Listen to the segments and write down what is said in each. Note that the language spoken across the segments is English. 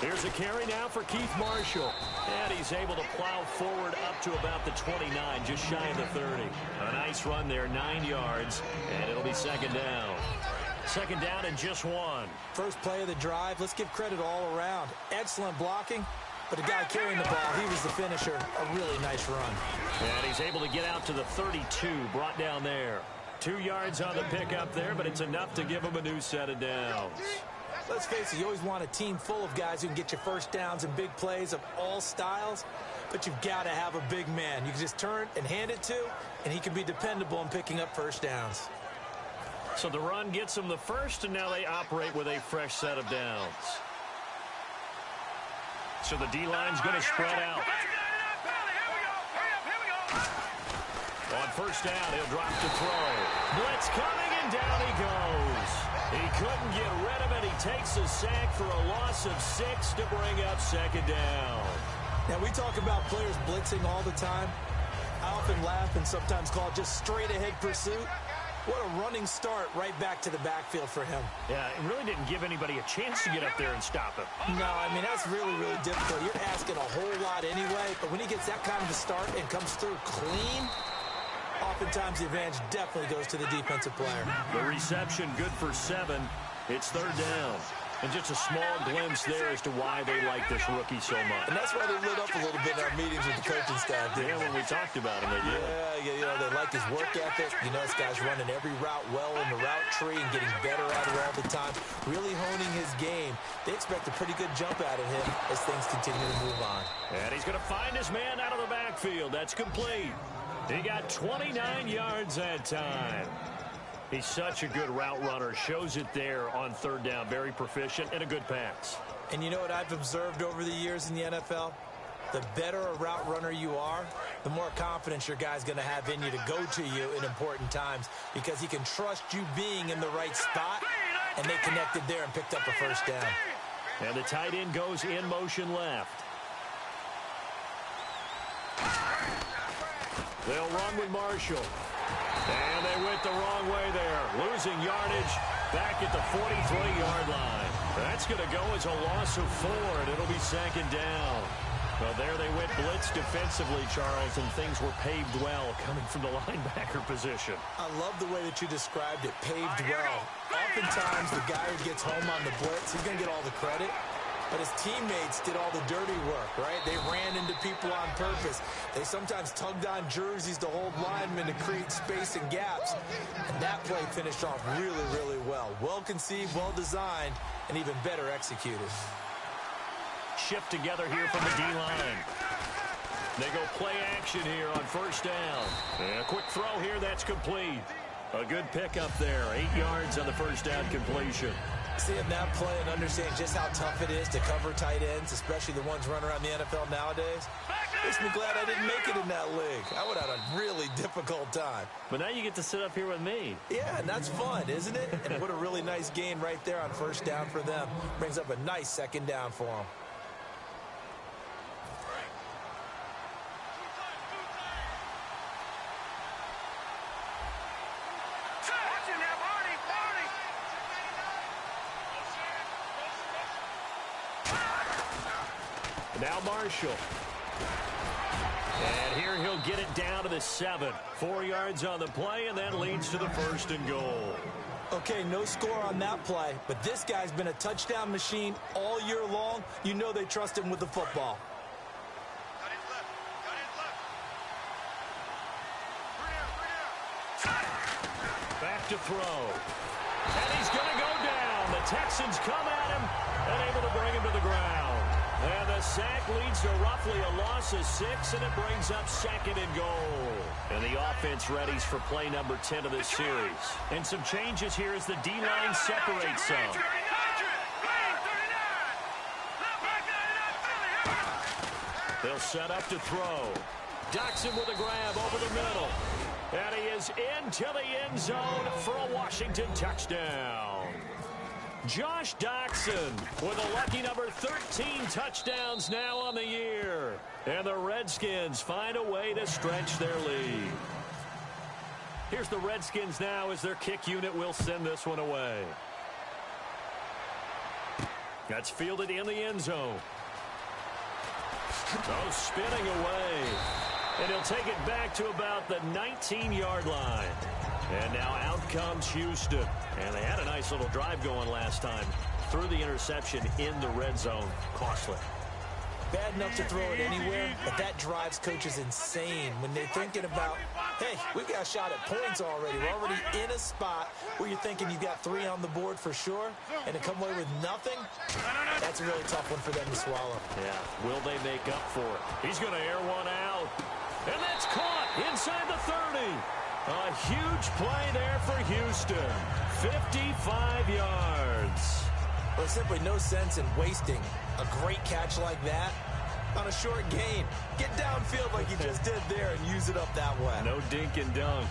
Here's a carry now for Keith Marshall. And he's able to plow forward up to about the 29, just shy of the 30. A nice run there, 9 yards, and it'll be second down. Second down and just 1. First play of the drive, let's give credit all around. Excellent blocking, but the guy carrying the ball, he was the finisher. A really nice run. And he's able to get out to the 32, brought down there. 2 yards on the pickup there, but it's enough to give him a new set of downs. Let's face it, you always want a team full of guys who can get you first downs and big plays of all styles, but you've got to have a big man you can just turn and hand it to, and he can be dependable in picking up first downs. So the run gets them the first, and now they operate with a fresh set of downs. So the D-line's going to spread out. On first down, he'll drop to throw. Blitz coming, and down he goes. He couldn't get rid of it. He takes a sack for a loss of 6 to bring up second down. Now, we talk about players blitzing all the time. I often laugh and sometimes call it just straight-ahead pursuit. What a running start right back to the backfield for him. Yeah, it really didn't give anybody a chance to get up there and stop him. No, I mean, that's really, really difficult. You're asking a whole lot anyway, but when he gets that kind of a start and comes through clean, oftentimes the advantage definitely goes to the defensive player. The reception good for 7. It's third down. And just a small glimpse there as to why they like this rookie so much. And that's why they lit up a little bit in our meetings with the coaching staff. Yeah, when we talked about him, they did. Yeah, you know, they like his work ethic. You know, this guy's running every route well in the route tree and getting better at it all the time. Really honing his game. They expect a pretty good jump out of him as things continue to move on. And he's going to find his man out of the backfield. That's complete. He got 29 yards that time. He's such a good route runner. Shows it there on third down. Very proficient and a good pass. And you know what I've observed over the years in the NFL? The better a route runner you are, the more confidence your guy's going to have in you to go to you in important times because he can trust you being in the right spot, and they connected there and picked up a first down. And the tight end goes in motion left. They'll run with Marshall. And they went the wrong way there. Losing yardage back at the 43-yard line. That's going to go as a loss of 4, and it'll be second down. Well, there they went blitz defensively, Charles, and things were paved well coming from the linebacker position. I love the way that you described it, paved well. Oftentimes, the guy who gets home on the blitz, he's going to get all the credit. But his teammates did all the dirty work, right? They ran into people on purpose. They sometimes tugged on jerseys to hold linemen to create space and gaps. And that play finished off really, really well. Well conceived, well designed, and even better executed. Shift together here from the D-line. They go play action here on first down. And a quick throw here, that's complete. A good pickup there, 8 yards on the first down completion. Seeing that play and understanding just how tough it is to cover tight ends, especially the ones running around the NFL nowadays, makes me glad I didn't make it in that league. I would have had a really difficult time. But now you get to sit up here with me. Yeah, and that's fun, isn't it? And what a really nice gain right there on first down for them. Brings up a nice second down for them. Now Marshall. And here he'll get it down to the 7. 4 yards on the play, and that leads to the first and goal. Okay, no score on that play, but this guy's been a touchdown machine all year long. You know they trust him with the football. Back to throw. And he's going to go down. The Texans come at him and able to bring him to the ground. And the sack leads to roughly a loss of 6, and it brings up second and goal. And the offense readies for play number 10 of this series. And some changes here as the D-line separates some. They'll set up to throw. Doxson with a grab over the middle. And he is into the end zone for a Washington touchdown. Josh Doxson with a lucky number 13 touchdowns now on the year. And the Redskins find a way to stretch their lead. Here's the Redskins now as their kick unit will send this one away. That's fielded in the end zone. Oh, spinning away. And he'll take it back to about the 19-yard line. And now out comes Houston. And they had a nice little drive going last time. Threw the interception in the red zone. Costly. Bad enough to throw it anywhere, but that drives coaches insane when they're thinking about, hey, we've got a shot at points already. We're already in a spot where you're thinking you've got 3 on the board for sure, and to come away with nothing, that's a really tough one for them to swallow. Yeah, will they make up for it? He's going to air one out, and that's caught inside the 30. A huge play there for Houston. 55 yards. Well, there's simply no sense in wasting a great catch like that on a short gain. Get downfield like you just did there and use it up that way. No dink and dunk.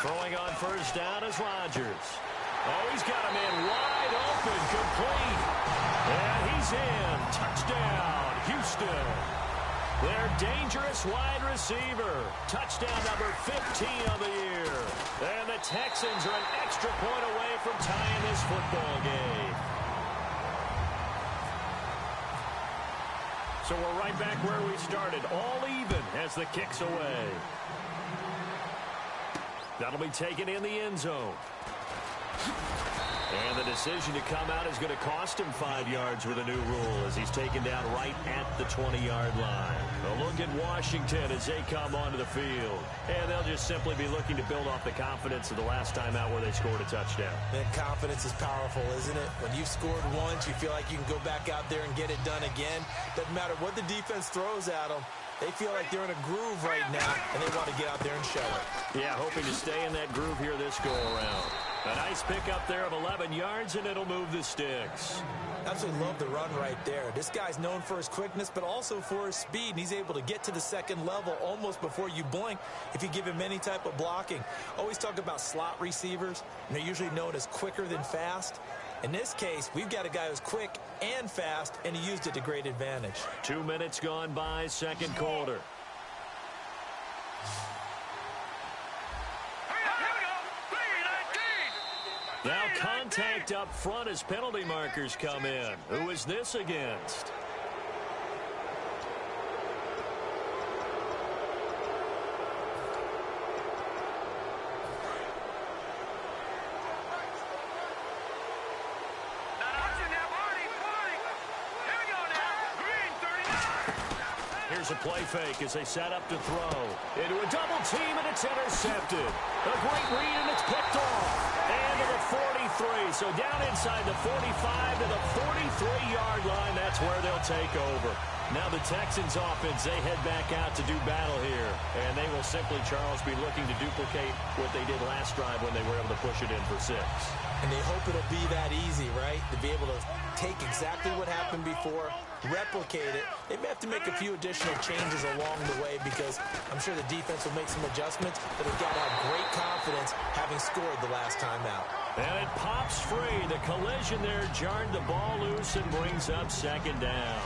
Throwing on first down is Rodgers. Oh, he's got a man wide open, complete. And he's in. Touchdown, Houston. Their dangerous wide receiver. Touchdown number 15 of the year. And the Texans are an extra point away from tying this football game. So we're right back where we started. All even as the kick's away. That'll be taken in the end zone. And the decision to come out is going to cost him 5 yards with a new rule as he's taken down right at the 20-yard line. A look at Washington as they come onto the field. And they'll just simply be looking to build off the confidence of the last time out where they scored a touchdown. And confidence is powerful, isn't it? When you've scored once, you feel like you can go back out there and get it done again. Doesn't matter what the defense throws at them. They feel like they're in a groove right now, and they want to get out there and show it. Yeah, hoping to stay in that groove here this go-around. A nice pickup there of 11 yards, and it'll move the sticks. Absolutely love the run right there. This guy's known for his quickness, but also for his speed, and he's able to get to the second level almost before you blink if you give him any type of blocking. Always talk about slot receivers, and they're usually known as quicker than fast. In this case, we've got a guy who's quick and fast, and he used it to great advantage. 2 minutes gone by, second quarter. Now contact up front as penalty markers come in. Who is this against? Here's a play fake as they set up to throw. Into a double team, and it's intercepted. A great read, and it's picked off. And to the 43. So down inside the 45 to the 43-yard line. That's where they'll take over. Now the Texans offense, they head back out to do battle here. And they will simply, Charles, be looking to duplicate what they did last drive when they were able to push it in for 6. And they hope it'll be that easy, right? To be able to take exactly what happened before, replicate it. They may have to make a few additional changes along the way because I'm sure the defense will make some adjustments, but they've got to have great confidence having scored the last time out. And it pops free. The collision there jarred the ball loose and brings up second down.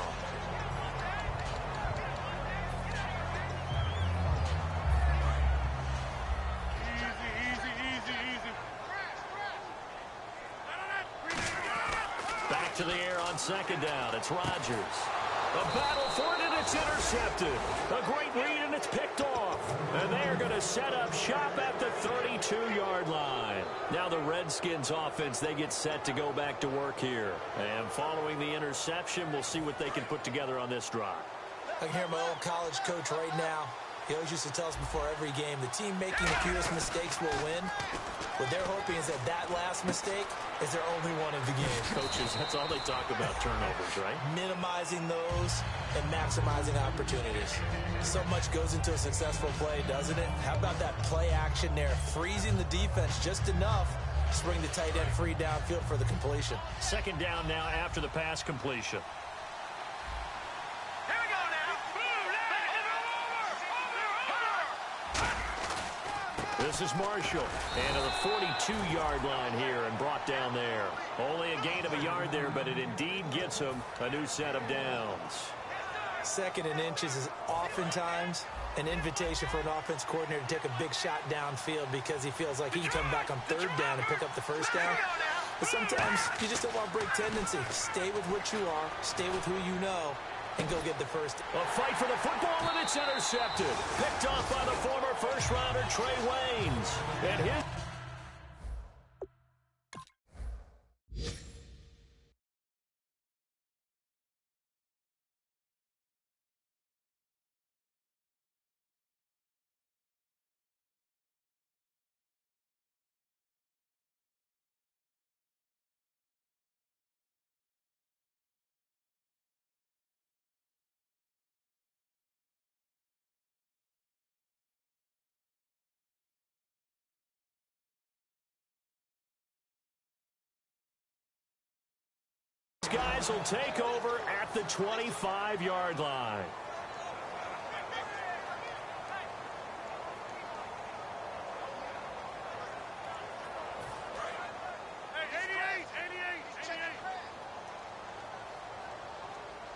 Back to the air on second down. It's Rodgers. A battle for it, and it's intercepted. A great read, and it's picked off. And they are going to set up shop at the 32-yard line. Now the Redskins offense, they get set to go back to work here. And following the interception, we'll see what they can put together on this drive. I can hear my old college coach right now. He always used to tell us before every game, the team making the fewest mistakes will win. What they're hoping is that that last mistake is their only one of the game. Coaches, that's all they talk about, turnovers, right? Minimizing those and maximizing opportunities. So much goes into a successful play, doesn't it? How about that play action there, freezing the defense just enough to bring the tight end free downfield for the completion. Second down now after the pass completion. This is Marshall, and to the 42-yard line here and brought down there. Only a gain of a yard there, but it indeed gets him a new set of downs. Second and inches is oftentimes an invitation for an offense coordinator to take a big shot downfield because he feels like he can come back on third down and pick up the first down. But sometimes you just don't want to break tendency. Stay with what you are, stay with who you know, and go get the first. A fight for the football, and it's intercepted. Picked off by the former first-rounder Trey Waynes. And his... guys will take over at the 25-yard line.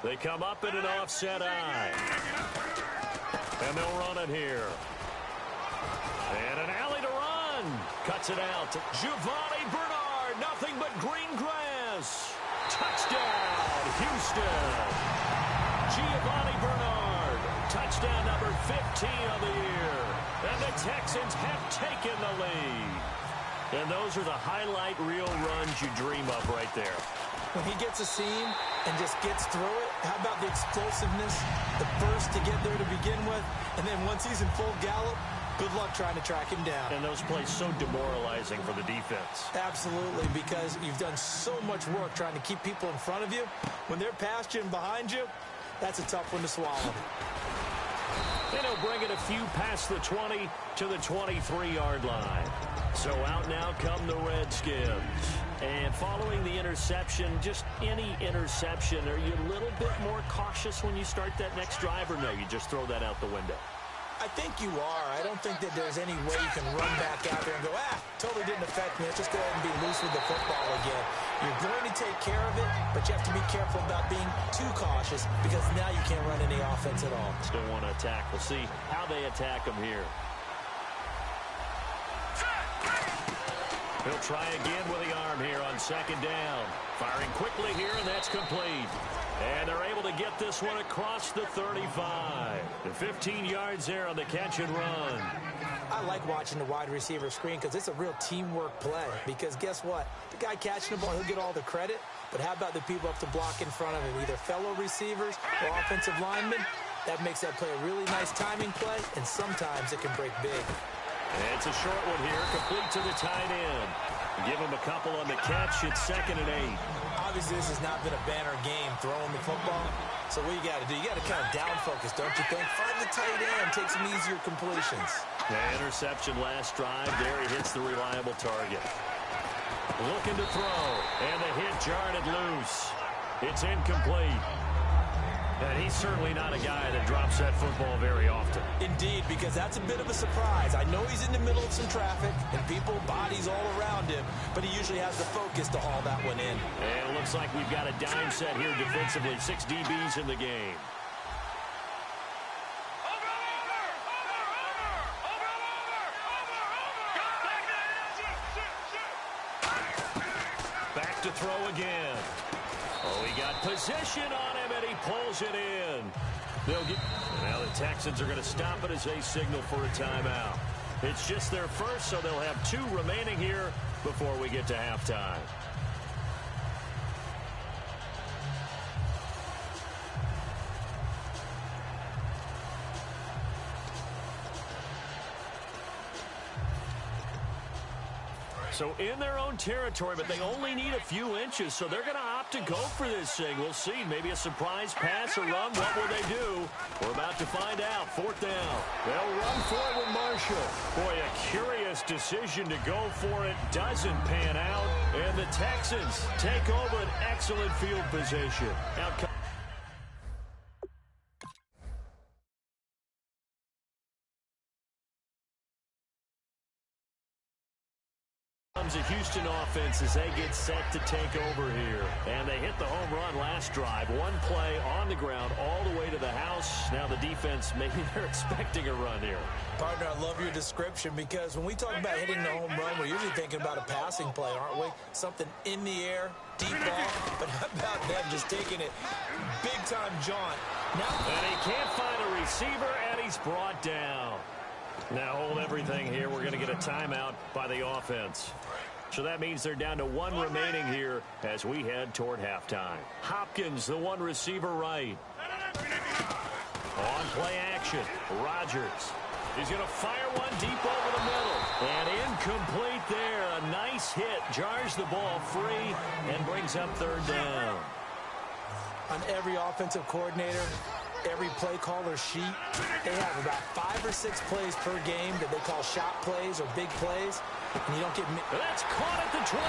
They come up in an offset eye. And they'll run it here. And an alley to run. Cuts it out. Giovanni Bernard, nothing but green grass. Touchdown, Houston. Giovanni Bernard, touchdown number 15 of the year. And the Texans have taken the lead. And those are the highlight reel runs you dream of right there. When he gets a seam and just gets through it, how about the explosiveness, the burst to get there to begin with, and then once he's in full gallop, good luck trying to track him down. And those plays so demoralizing for the defense. Absolutely, because you've done so much work trying to keep people in front of you. When they're past you and behind you, that's a tough one to swallow. And he'll bring it a few past the 20 to the 23-yard line. So out now come the Redskins. And following the interception, just any interception, are you a little bit more cautious when you start that next drive, or no, you just throw that out the window? I think you are. I don't think that there's any way you can run back out there and go, totally didn't affect me. Let's just go ahead and be loose with the football again. You're going to take care of it, but you have to be careful about being too cautious because now you can't run any offense at all. Still want to attack. We'll see how they attack them here. He'll try again with the arm here on second down. Firing quickly here, and that's complete. And they're able to get this one across the 35. The 15 yards there on the catch and run. I like watching the wide receiver screen because it's a real teamwork play. Because guess what? The guy catching the ball, he'll get all the credit. But how about the people up to block in front of him, either fellow receivers or offensive linemen? That makes that play a really nice timing play, and sometimes it can break big. And it's a short one here, complete to the tight end. Give him a couple on the catch. It's 2nd and 8. Obviously, this has not been a banner game throwing the football. So what you got to do, you got to kind of down focus, don't you think? Find the tight end, take some easier completions. The interception last drive. There he hits the reliable target. Looking to throw, and the hit jarred it loose. It's incomplete. And he's certainly not a guy that drops that football very often. Indeed, because that's a bit of a surprise. I know he's in the middle of some traffic and people, bodies all around him, but he usually has the focus to haul that one in. And it looks like we've got a dime set here defensively. 6 DBs in the game. Back to throw again. Oh, he got position on him, and he pulls it in. Now the Texans are going to stop it as they signal for a timeout. It's just their first, so they'll have 2 remaining here before we get to halftime. So in their own territory, but they only need a few inches, so they're going to opt to go for this thing. We'll see. Maybe a surprise pass or run. What will they do? We're about to find out. 4th down. They'll run for it with Marshall. Boy, a curious decision to go for it. Doesn't pan out. And the Texans take over an excellent field position. Out comes the Houston offense as they get set to take over here. And they hit the home run last drive. One play on the ground all the way to the house. Now the defense, maybe they're expecting a run here. Partner, I love your description because when we talk about hitting the home run, we're usually thinking about a passing play, aren't we? Something in the air, deep ball. But how about them just taking it big-time jaunt? And he can't find a receiver, and he's brought down. Now hold everything here. We're going to get a timeout by the offense. So that means they're down to one remaining here as we head toward halftime. Hopkins, the one receiver right. On play action, Rodgers. He's going to fire one deep over the middle. And incomplete there. A nice hit. Jars the ball free and brings up third down. On every offensive coordinator, every play caller sheet, they have about 5 or 6 plays per game that they call shot plays or big plays. And you don't get... That's caught at the 25.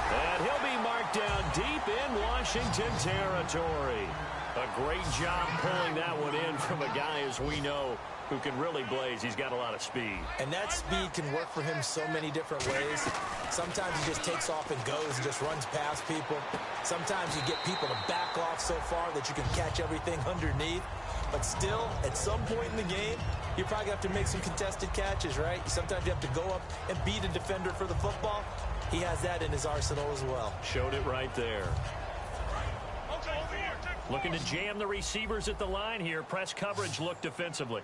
And he'll be marked down deep in Washington territory. A great job pulling that one in from a guy, as we know, who can really blaze. He's got a lot of speed. And that speed can work for him so many different ways. Sometimes he just takes off and goes and just runs past people. Sometimes you get people to back off so far that you can catch everything underneath. But still, at some point in the game, you probably have to make some contested catches, right? Sometimes you have to go up and beat a defender for the football. He has that in his arsenal as well. Showed it right there. Looking to jam the receivers at the line here. Press coverage look defensively.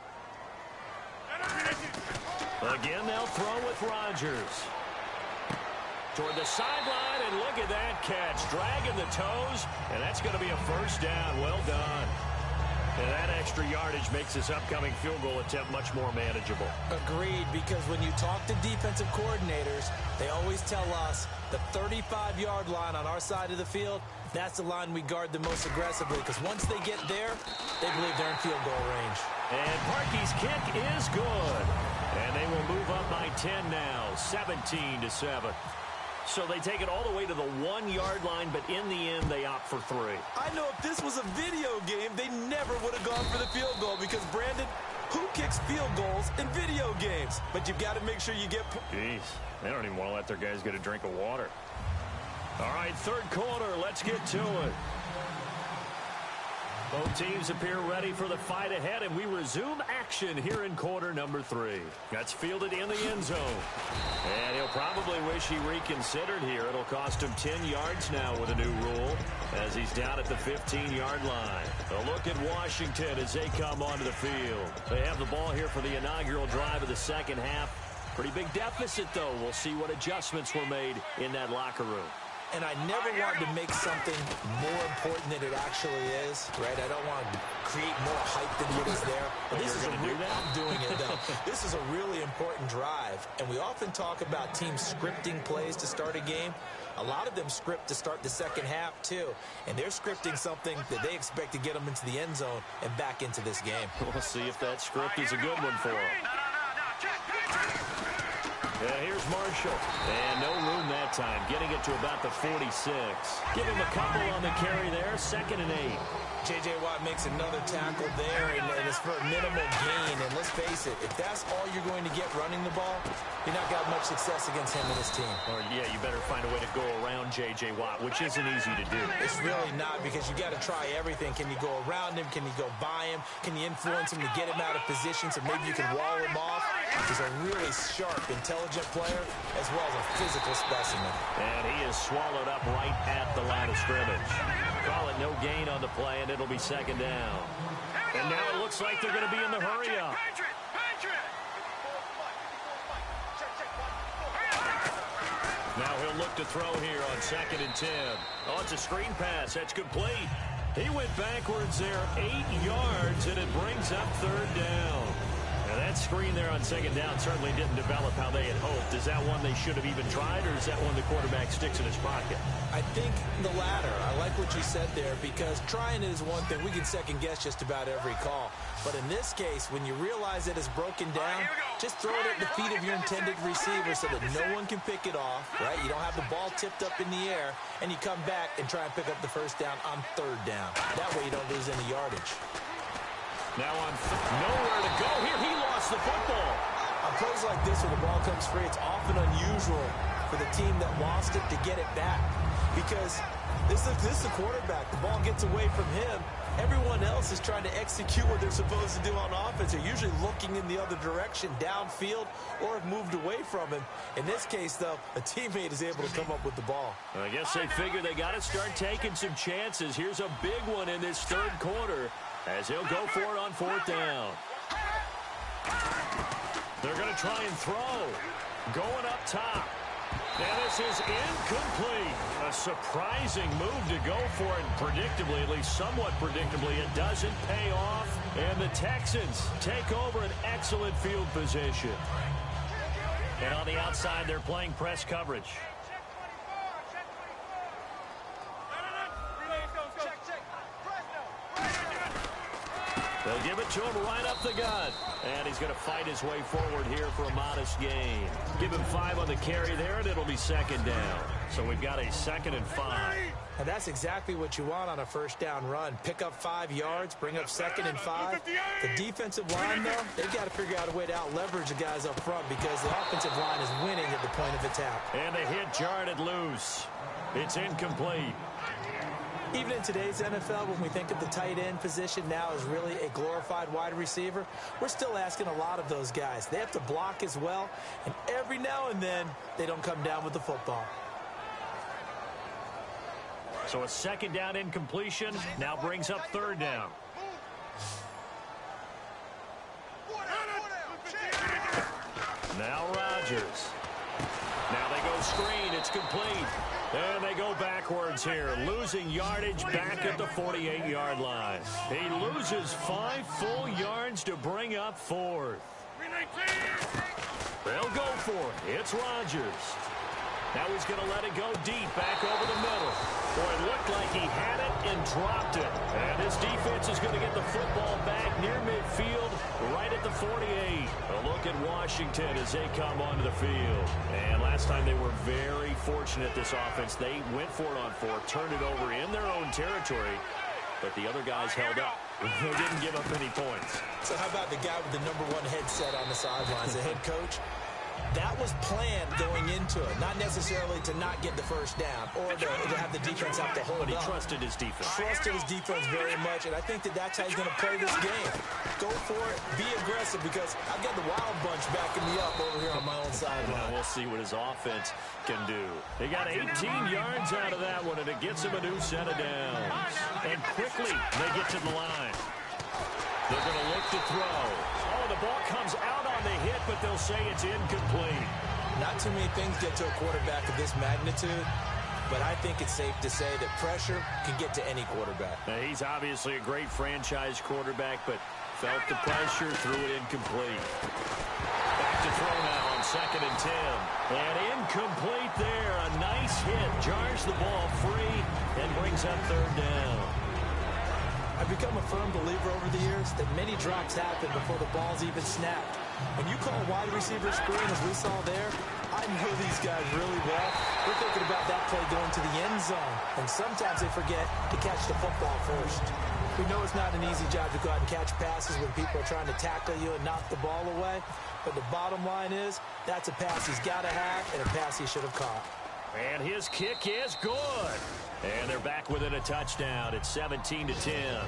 Again, they'll throw with Rodgers. Toward the sideline, and look at that catch. Dragging the toes, and that's going to be a first down. Well done. And that extra yardage makes this upcoming field goal attempt much more manageable. Agreed, because when you talk to defensive coordinators, they always tell us the 35-yard line on our side of the field, that's the line we guard the most aggressively, because once they get there, they believe they're in field goal range. And Parkey's kick is good. And they will move up by 10 now, 17-7. So they take it all the way to the 1-yard line, but in the end, they opt for 3. I know if this was a video game, they never would have gone for the field goal because, Brandon, who kicks field goals in video games? But you've got to make sure you get... Jeez, they don't even want to let their guys get a drink of water. All right, third quarter, let's get to it. Both teams appear ready for the fight ahead, and we resume action here in quarter number 3. That's fielded in the end zone. And he'll probably wish he reconsidered here. It'll cost him 10 yards now with a new rule as he's down at the 15-yard line. A look at Washington as they come onto the field. They have the ball here for the inaugural drive of the second half. Pretty big deficit, though. We'll see what adjustments were made in that locker room. And I never wanted to make something more important than it actually is, right? I don't want to create more hype than what is there. But this is I'm doing it, though. This is a really important drive. And we often talk about teams scripting plays to start a game. A lot of them script to start the second half, too. And they're scripting something that they expect to get them into the end zone and back into this game. We'll see if that script is a good one for them. Yeah, here's Marshall. And no room that time. Getting it to about the 46. Give him a couple on the carry there. 2nd and 8. J.J. Watt makes another tackle there, and it's for a minimal gain. And let's face it, if that's all you're going to get running the ball, you're not got much success against him and his team. Or, yeah, you better find a way to go around J.J. Watt, which isn't easy to do. It's really not, because you got to try everything. Can you go around him? Can you go by him? Can you influence him to get him out of position so maybe you can wall him off? He's a really sharp, intelligent player, as well as a physical specimen. And he is swallowed up right at the line of scrimmage. Call it no gain on the play, and it'll be 2nd down. And now it looks like they're going to be in the hurry-up. Now he'll look to throw here on 2nd and 10. Oh, it's a screen pass. That's complete. He went backwards there 8 yards, and it brings up 3rd down. Now that screen there on 2nd down certainly didn't develop how they had hoped. Is that one they should have even tried, or is that one the quarterback sticks in his pocket? I think the latter. I like what you said there, because trying it is one thing. We can second guess just about every call. But in this case, when you realize that it's broken down, just throw it at the feet of your intended receiver so that no one can pick it off, right? You don't have the ball tipped up in the air, and you come back and try and pick up the first down on 3rd down. That way you don't lose any yardage. Now on nowhere to go here. He lost the football. I'm plays like this where the ball comes free, it's often unusual for the team that lost it to get it back. Because this is the quarterback. The ball gets away from him. Everyone else is trying to execute what they're supposed to do on offense. They're usually looking in the other direction, downfield, or have moved away from him. In this case, though, a teammate is able to come up with the ball. I guess they figure they got to start taking some chances. Here's a big one in this third quarter as he'll go for it on fourth down. They're going to try and throw. Going up top. And this is incomplete. A surprising move to go for it. Predictably, at least somewhat predictably, it doesn't pay off. And the Texans take over an excellent field position. And on the outside, they're playing press coverage. They'll give it to him right up the gut. And he's going to fight his way forward here for a modest gain. Give him 5 on the carry there, and it'll be second down. So we've got a 2nd and 5. And that's exactly what you want on a first down run. Pick up 5 yards, bring up 2nd and 5. The defensive line, though, they've got to figure out a way to out-leverage the guys up front because the offensive line is winning at the point of attack. And the hit jarred it loose. It's incomplete. Even in today's NFL, when we think of the tight end position now as really a glorified wide receiver, we're still asking a lot of those guys. They have to block as well, and every now and then, they don't come down with the football. So a 2nd down incompletion now brings up 3rd down. Now Rodgers. Now they go screen. It's complete. And they go backwards here, losing yardage back at the 48-yard line. He loses 5 full yards to bring up 4th. They'll go for it. It's Rodgers. Now he's going to let it go deep back over the middle. Boy, it looked like he had it and dropped it. And his defense is going to get the football back near midfield, right at the 48. A look at Washington as they come onto the field. And last time they were very fortunate, this offense. They went for it on 4th, turned it over in their own territory, but the other guys held up. They didn't give up any points. So how about the guy with the #1 headset on the sidelines, the head coach? That was planned going into it, not necessarily to not get the first down or to have the defense have to hold up. But he trusted his defense. Trusted his defense very much, and I think that's how he's going to play this game. Go for it, be aggressive, because I've got the wild bunch backing me up over here on my own sideline. Well, we'll see what his offense can do. He got 18 yards out of that one, and it gets him a new set of downs. And quickly, they get to the line. They're going to look to throw. Oh, the ball comes out on the hit, but they'll say it's incomplete. Not too many things get to a quarterback of this magnitude, but I think it's safe to say that pressure can get to any quarterback. Now, he's obviously a great franchise quarterback, but felt the pressure, threw it incomplete. Back to throw now on 2nd and 10. And incomplete there. A nice hit. Jars the ball free and brings up 3rd down. I've become a firm believer over the years that many drops happen before the ball's even snapped. When you call wide receiver screen, as we saw there, I know these guys really well. We're thinking about that play going to the end zone, and sometimes they forget to catch the football first. We know it's not an easy job to go out and catch passes when people are trying to tackle you and knock the ball away, but the bottom line is that's a pass he's got to have and a pass he should have caught. And his kick is good. And they're back within a touchdown. It's 17-10.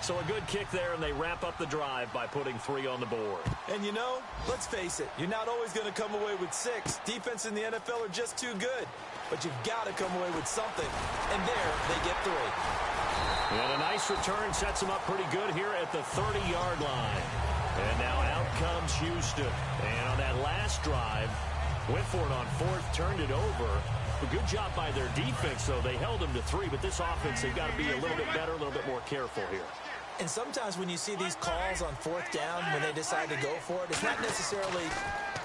So a good kick there, and they wrap up the drive by putting 3 on the board. And you know, let's face it, you're not always going to come away with 6. Defense in the NFL are just too good. But you've got to come away with something. And there, they get 3. And a nice return sets them up pretty good here at the 30-yard line. And now out comes Houston. And on that last drive, went for it on 4th, turned it over. A good job by their defense, though. They held them to 3, but this offense, they've got to be a little bit better, a little bit more careful here. And sometimes when you see these calls on 4th down, when they decide to go for it, it's not necessarily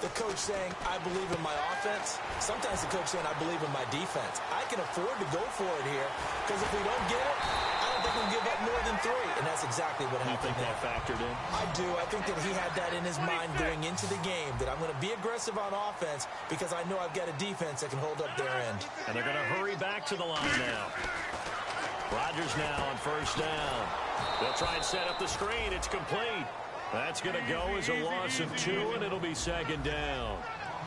the coach saying, I believe in my offense. Sometimes the coach saying, I believe in my defense. I can afford to go for it here, because if we don't get it, I don't think we'll give up more than 3. And that's exactly what happened. You think that factored in? I do. I think that he had that in his mind going into the game, that I'm going to be aggressive on offense because I know I've got a defense that can hold up their end. And they're going to hurry back to the line now. Rodgers now on 1st down. They'll try and set up the screen. It's complete. That's going to go as a loss of 2, and it'll be second down.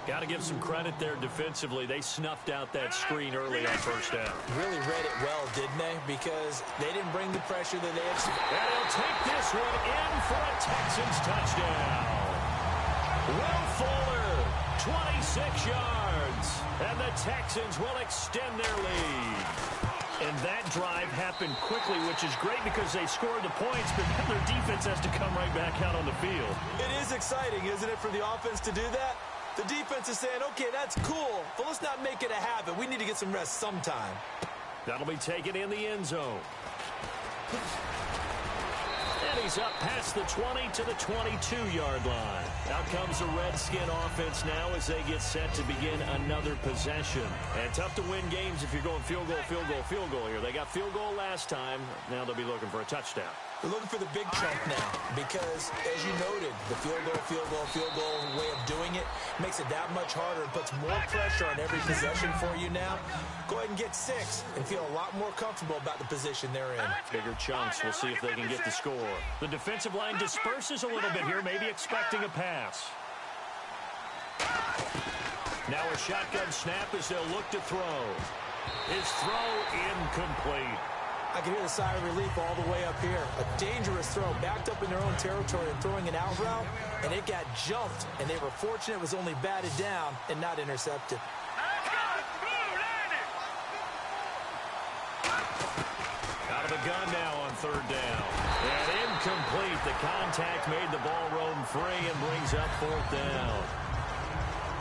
Got to give some credit there defensively. They snuffed out that screen early on first down. Really read it well, didn't they? Because they didn't bring the pressure that they expected. And he'll take this one in for a Texans touchdown. Will Fuller, 26 yards. And the Texans will extend their lead. And that drive happened quickly, which is great because they scored the points, but then their defense has to come right back out on the field. It is exciting, isn't it, for the offense to do that? The defense is saying, okay, that's cool, but let's not make it a habit. We need to get some rest sometime. That'll be taken in the end zone. And he's up past the 20 to the 22-yard line. Out comes the Redskin offense now as they get set to begin another possession. And tough to win games if you're going field goal, field goal, field goal here. They got field goal last time. Now they'll be looking for a touchdown. They're looking for the big chunk now because, as you noted, the field goal way of doing it makes it that much harder and puts more pressure on every possession for you now. Go ahead and get 6 and feel a lot more comfortable about the position they're in. Bigger chunks. We'll see if they can get the score. The defensive line disperses a little bit here, maybe expecting a pass. Now a shotgun snap as they'll look to throw. His throw incomplete. I can hear the sigh of relief all the way up here. A dangerous throw, backed up in their own territory and throwing an out route, and it got jumped, and they were fortunate it was only batted down and not intercepted. Out of the gun now on third down. And incomplete. The contact made the ball roam free and brings up fourth down.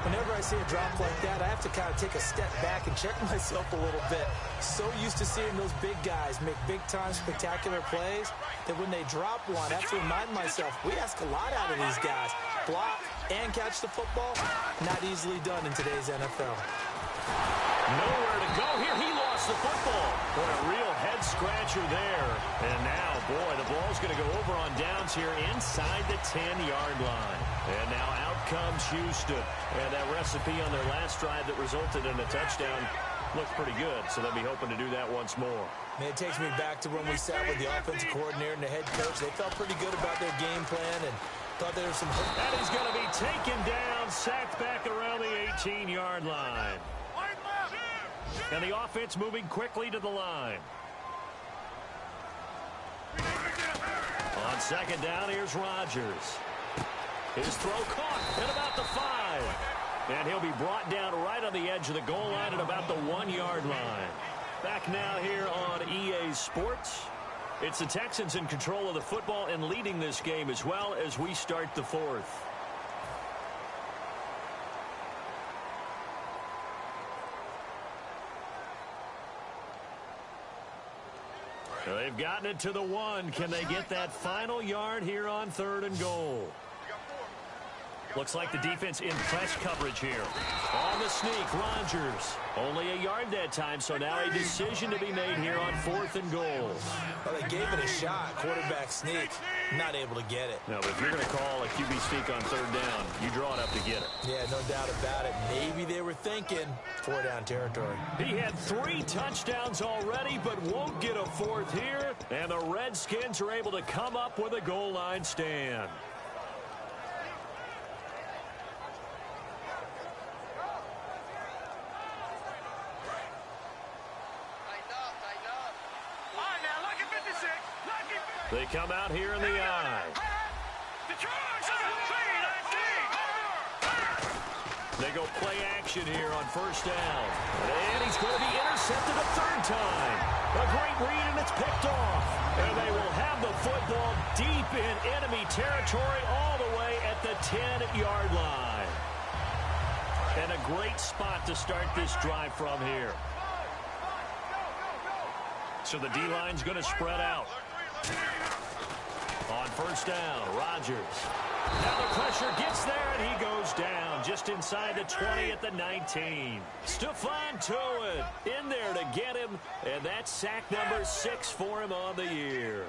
Whenever I see a drop like that, I have to kind of take a step back and check myself a little bit. So used to seeing those big guys make big-time spectacular plays that when they drop one, I have to remind myself, we ask a lot out of these guys. Block and catch the football, not easily done in today's NFL. Nowhere to go here. He lost the football. What a real head-scratcher there. And now, boy, the ball's going to go over on downs here inside the 10-yard line. And now out comes Houston. And that recipe on their last drive that resulted in a touchdown looks pretty good, so they'll be hoping to do that once more. Man, it takes me back to when we sat with the offensive coordinator and the head coach. They felt pretty good about their game plan and thought there was some hope. And he's going to be taken down, sacked back around the 18-yard line. And the offense moving quickly to the line. On second down, here's Rodgers. His throw caught at about the 5. And he'll be brought down right on the edge of the goal line at about the 1-yard line. Back now here on EA Sports. It's the Texans in control of the football and leading this game as well as we start the fourth. They've gotten it to the 1. Can they get that final yard here on third and goal? Looks like the defense in press coverage here. On the sneak, Rodgers. Only a yard that time, so now a decision to be made here on fourth and goal. Well, they gave it a shot, quarterback sneak. Not able to get it. No, but if you're going to call a QB sneak on third down, you draw it up to get it. Yeah, no doubt about it. Maybe they were thinking 4-down territory. He had 3 touchdowns already, but won't get a fourth here. And the Redskins are able to come up with a goal line stand. They come out here in the eye. They go play action here on first down. And he's going to be intercepted a third time. A great read, and it's picked off. And they will have the football deep in enemy territory all the way at the 10-yard line. And a great spot to start this drive from here. So the D-line's going to spread out. On first down, Rodgers. Now the pressure gets there, and he goes down just inside the 20 at the 19. Stephon Tuitt in there to get him, and that's sack number 6 for him on the year.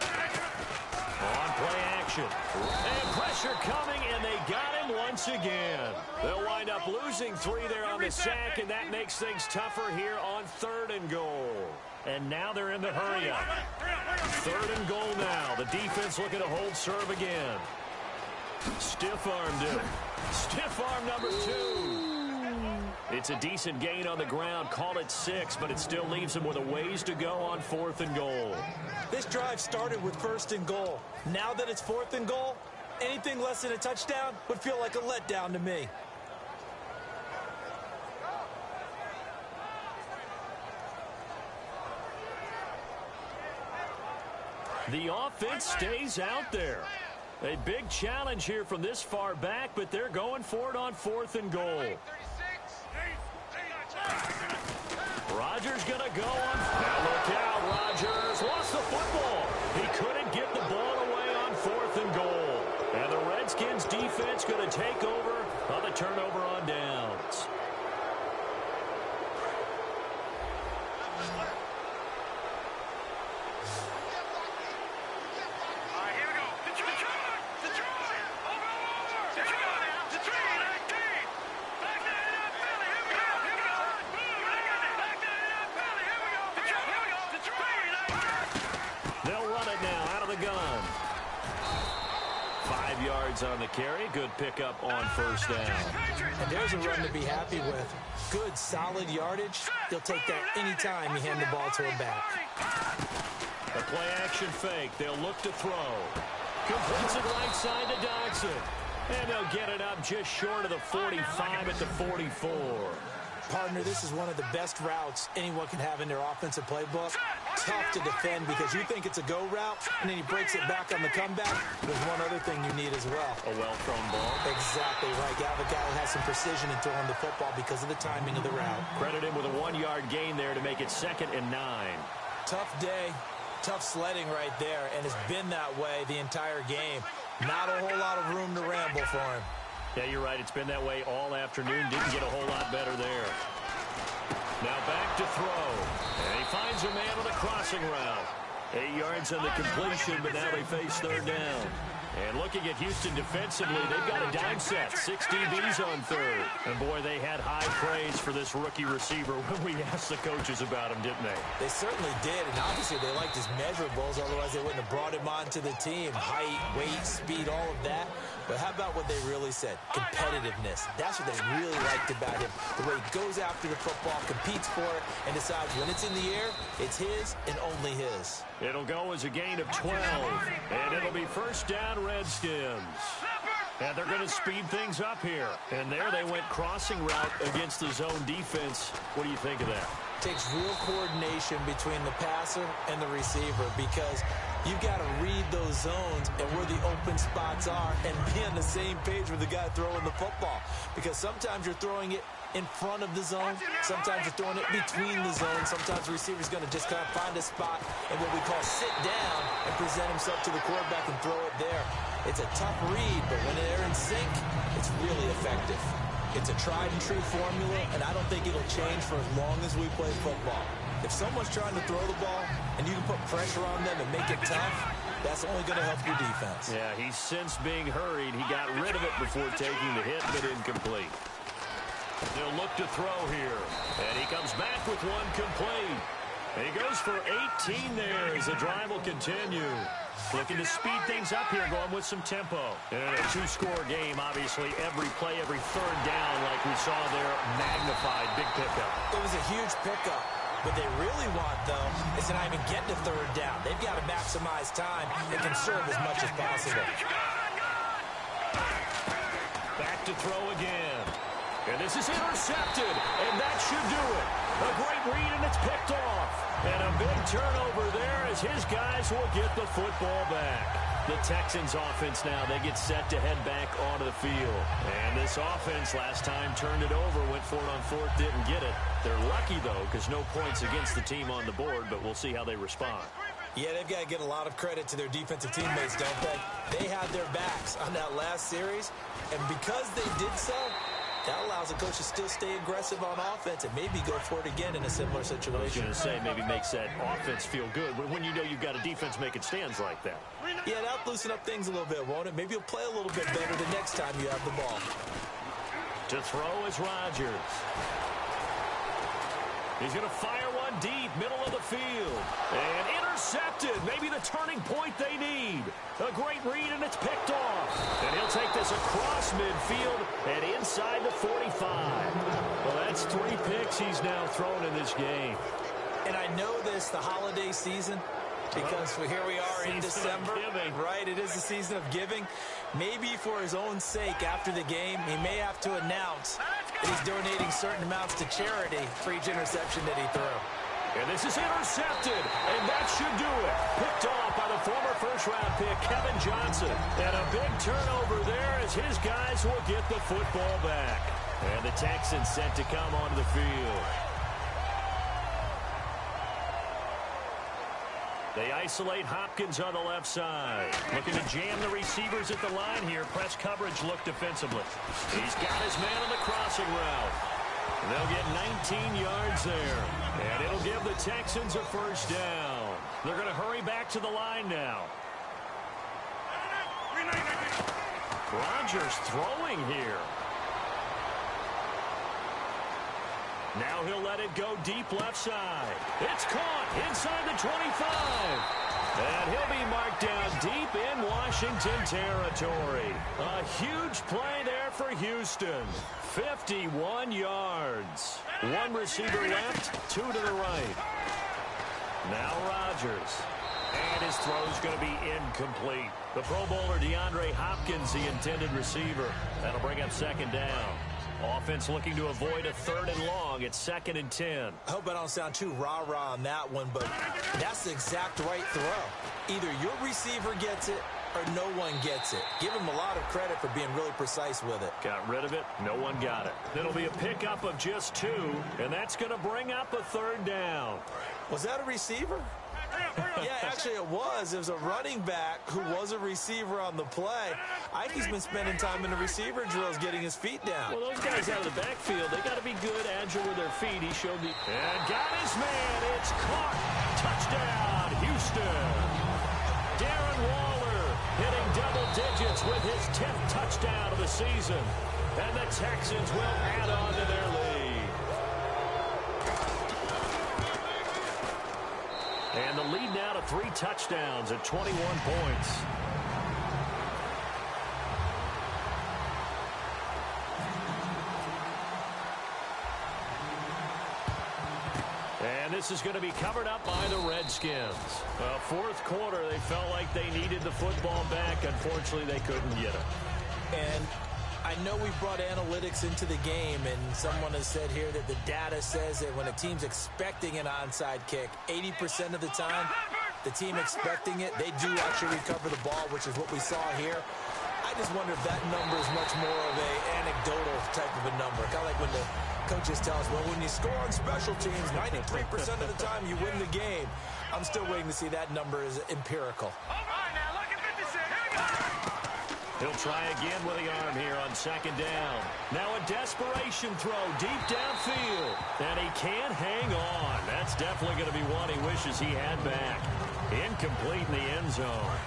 On play action. And pressure coming, and they got him once again. They'll wind up losing 3 there on the sack, and that makes things tougher here on third and goal. And now they're in the hurry-up. 3rd and goal now. The defense looking to hold serve again. Stiff-armed him. Stiff arm number 2. It's a decent gain on the ground. Call it 6, but it still leaves him with a ways to go on 4th and goal. This drive started with 1st and goal. Now that it's 4th and goal, anything less than a touchdown would feel like a letdown to me. The offense stays out there. A big challenge here from this far back, but they're going for it on 4th and goal. Rodgers going to go on. Now look out, Rodgers lost the football. He couldn't get the ball away on 4th and goal. And the Redskins defense going to take over on the turnover on downs. On the carry, good pickup on 1st down. And there's a run to be happy with. Good, solid yardage. He'll take that anytime you hand the ball to him back. A play-action fake. They'll look to throw. Completes it right side to Dodson. And they'll get it up just short of the 45 at the 44. Partner, this is one of the best routes anyone can have in their offensive playbook. Tough to defend because you think it's a go route, and then he breaks it back on the comeback. There's one other thing you need as well. A well-thrown ball. Exactly right. You have a guy who has some precision in throwing the football because of the timing of the route. Credit him with a 1-yard gain there to make it 2nd and 9. Tough day, tough sledding right there, and it's been that way the entire game. Not a whole lot of room to ramble for him. Yeah, you're right. It's been that way all afternoon. Didn't get a whole lot better there. Now back to throw. And he finds a man on the crossing route. 8 yards on the completion, but now they face 3rd down. And looking at Houston defensively, they've got a dime set. 6 DBs on 3rd. And, boy, they had high praise for this rookie receiver when we asked the coaches about him, didn't they? They certainly did, and obviously they liked his measurables. Otherwise, they wouldn't have brought him onto the team. Height, weight, speed, all of that. But how about what they really said? Competitiveness. That's what they really liked about him. The way he goes after the football, competes for it, and decides when it's in the air, it's his and only his. It'll go as a gain of 12, and it'll be 1st down Redskins. And they're going to speed things up here. And there they went crossing route against the zone defense. What do you think of that? Takes real coordination between the passer and the receiver because you've got to read those zones and where the open spots are and be on the same page with the guy throwing the football. Because sometimes you're throwing it in front of the zone. Sometimes you're throwing it between the zones. Sometimes the receiver's going to just kind of find a spot and what we call sit down and present himself to the quarterback and throw it there. It's a tough read, but when they're in sync, it's really effective. It's a tried-and-true formula, and I don't think it'll change for as long as we play football. If someone's trying to throw the ball and you can put pressure on them and make it tough, that's only going to help your defense. Yeah, he's since being hurried. He got rid of it before taking the hit, but incomplete. They'll look to throw here, and he comes back with one complete. And he goes for 18 there as the drive will continue. Looking to speed things up here, going with some tempo. And in a 2-score game, obviously, every play, every 3rd down, like we saw there, magnified, big pickup. It was a huge pickup. What they really want, though, is to not even get to 3rd down. They've got to maximize time and conserve as much as possible. Back to throw again. And this is intercepted, and that should do it. A great read, and it's picked off. And a big turnover there as his guys will get the football back. The Texans offense now, they get set to head back onto the field. And this offense last time turned it over, went for it on 4th, didn't get it. They're lucky, though, because no points against the team on the board, but we'll see how they respond. Yeah, they've got to get a lot of credit to their defensive teammates, don't they? They had their backs on that last series, and because they did so, that allows the coach to still stay aggressive on offense and maybe go for it again in a similar situation. I was going to say, maybe makes that offense feel good when you know you've got a defense making stands like that. Yeah, that'll loosen up things a little bit, won't it? Maybe you'll play a little bit better the next time you have the ball. To throw is Rodgers. He's going to fire one deep, middle of the field. And intercepted. Maybe the turning point they need. A great read, and it's picked off. And he'll take this across midfield and inside the 45. Well, that's 3 picks he's now thrown in this game. And I know this, the holiday season, because here we are in December, right? It is the season of giving. Maybe for his own sake after the game, he may have to announce that he's donating certain amounts to charity for each interception that he threw. And this is intercepted, and that should do it. Picked off by the former first-round pick, Kevin Johnson. And a big turnover there as his guys will get the football back. And the Texans set to come onto the field. They isolate Hopkins on the left side. Looking to jam the receivers at the line here. Press coverage look defensively. He's got his man on the crossing route. They'll get 19 yards there. And it'll give the Texans a first down. They're going to hurry back to the line now. Rodgers throwing here. Now he'll let it go deep left side. It's caught inside the 25. And he'll be marked down deep in Washington territory. A huge play there for Houston. 51 yards. 1 receiver left, 2 to the right. Now Rodgers. And his throw's going to be incomplete. The Pro Bowler DeAndre Hopkins, the intended receiver. That'll bring up second down. Offense looking to avoid a 3rd and long. It's 2nd and 10. I hope I don't sound too rah-rah on that one, but that's the exact right throw. Either your receiver gets it or no one gets it. Give him a lot of credit for being really precise with it. Got rid of it. No one got it. It'll be a pickup of just 2, and that's going to bring up a 3rd down. Was that a receiver? Yeah, actually it was. It was a running back who was a receiver on the play. I think he's been spending time in the receiver drills getting his feet down. Well, those guys out of the backfield, they got to be good, agile with their feet. He showed me. And got his man. It's caught. Touchdown, Houston. Darren Waller hitting double digits with his 10th touchdown of the season. And the Texans will add on to their lead. And the lead now to 3 touchdowns at 21 points. And this is going to be covered up by the Redskins. Well, 4th quarter, they felt like they needed the football back. Unfortunately, they couldn't get it. And I know we've brought analytics into the game, and someone has said here that the data says that when a team's expecting an onside kick, 80% of the time, the team expecting it, they do actually recover the ball, which is what we saw here. I just wonder if that number is much more of a anecdotal type of a number. Kind of like when the coaches tell us, well, when you score on special teams, 93% of the time you win the game. I'm still waiting to see that number is empirical. He'll try again with the arm here on 2nd down. Now a desperation throw deep downfield. And he can't hang on. That's definitely going to be one he wishes he had back. Incomplete in the end zone.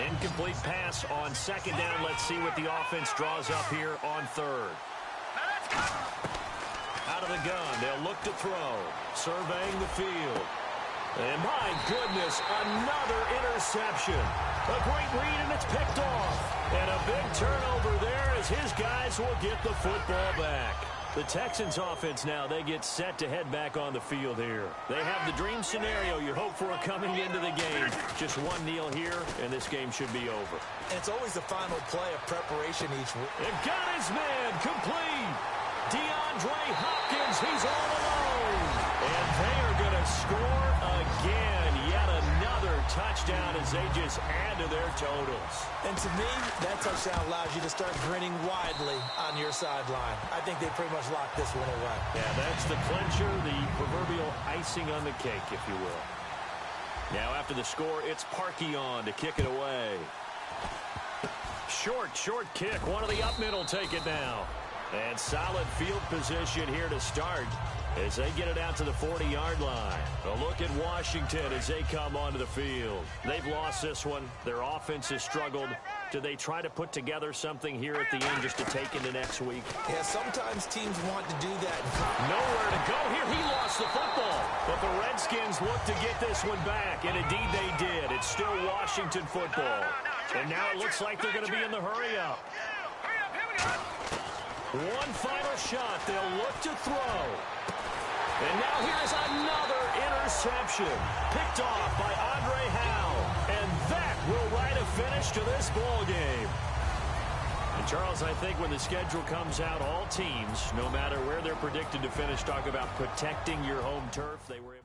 Incomplete pass on 2nd down. Let's see what the offense draws up here on 3rd. Out of the gun. They'll look to throw. Surveying the field. And my goodness, another interception. A great read, and it's picked off. And a big turnover there as his guys will get the football back. The Texans offense now, they get set to head back on the field here. They have the dream scenario you hope for coming into the game. Just 1 kneel here, and this game should be over. And it's always the final play of preparation each week. And got his man complete. DeAndre Hopkins, he's all alone. And they are going to score again. Yet another touchdown as they just add to their totals. And to me, that touchdown allows you to start grinning widely on your sideline. I think they pretty much locked this one away. Yeah, that's the clincher, the proverbial icing on the cake, if you will. Now after the score, it's Parkey on to kick it away. Short kick. One of the up middle take it now. And solid field position here to start as they get it out to the 40-yard line. A look at Washington as they come onto the field. They've lost this one. Their offense has struggled. Do they try to put together something here at the end just to take into next week? Yeah, sometimes teams want to do that. Nowhere to go here. He lost the football. But the Redskins look to get this one back, and indeed they did. It's still Washington football. And now it looks like they're going to be in the hurry-up. One final shot. They'll look to throw. And now here's another interception. Picked off by Andre Howe. And that will write a finish to this ball game. And Charles, I think when the schedule comes out, all teams, no matter where they're predicted to finish, talk about protecting your home turf. They were able